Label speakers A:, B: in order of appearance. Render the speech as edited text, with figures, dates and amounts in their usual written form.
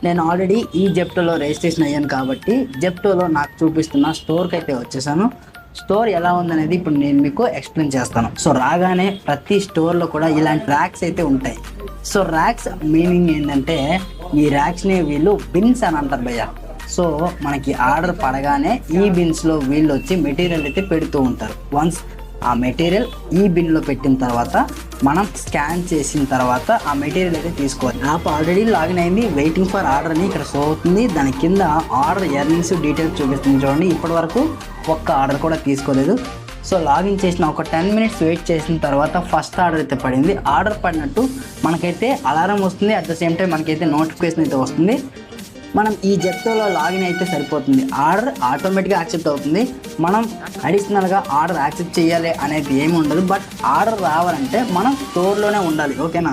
A: నేను ఆల్రెడీ ఈ జెప్టోలో రిజిస్ట్రేషన్ అయ్యాను కాబట్టి జెప్టోలో నాకు చూపిస్తున్న స్టోర్కి అయితే వచ్చేసాను. స్టోర్ ఎలా ఉందనేది ఇప్పుడు నేను మీకు ఎక్స్ప్లెయిన్ చేస్తాను. సో రాగానే ప్రతి స్టోర్లో కూడా ఇలాంటి ర్యాక్స్ అయితే ఉంటాయి. సో ర్యాక్స్ మీనింగ్ ఏంటంటే ఈ ర్యాక్స్ని వీళ్ళు బిన్స్ అని అంటారు భయ్య. సో మనకి ఆర్డర్ పడగానే ఈ బిన్స్లో వీళ్ళు వచ్చి మెటీరియల్ అయితే పెడుతూ ఉంటారు. వన్స్ ఆ మెటీరియల్ ఈ బిన్లో పెట్టిన తర్వాత మనం స్కాన్ చేసిన తర్వాత ఆ మెటీరియల్ అయితే తీసుకోవాలి. యాప్ ఆల్రెడీ లాగిన్ అయింది, వెయిటింగ్ ఫర్ ఆర్డర్ అని ఇక్కడ షో అవుతుంది. దాని కింద ఆర్డర్ ఎర్నింగ్స్ డీటెయిల్స్ చూపిస్తుంది చూడండి. ఇప్పటి వరకు ఒక్క ఆర్డర్ కూడా తీసుకోలేదు. సో లాగిన్ చేసిన ఒక 10 minutes వెయిట్ చేసిన తర్వాత ఫస్ట్ ఆర్డర్ అయితే పడింది. ఆర్డర్ పడినట్టు మనకైతే అలారం వస్తుంది, అట్ ద సేమ్ టైం మనకైతే నోటిఫికేషన్ అయితే వస్తుంది. మనం ఈ జెప్టోలో లాగిన్ అయితే సరిపోతుంది, ఆర్డర్ ఆటోమేటిక్గా యాక్సెప్ట్ అవుతుంది. మనం అడిషనల్గా ఆర్డర్ యాక్సెప్ట్ చేయాలి అనేది ఏమి ఉండదు. బట్ ఆర్డర్ రావాలంటే మనం స్టోర్లోనే ఉండాలి, ఓకేనా.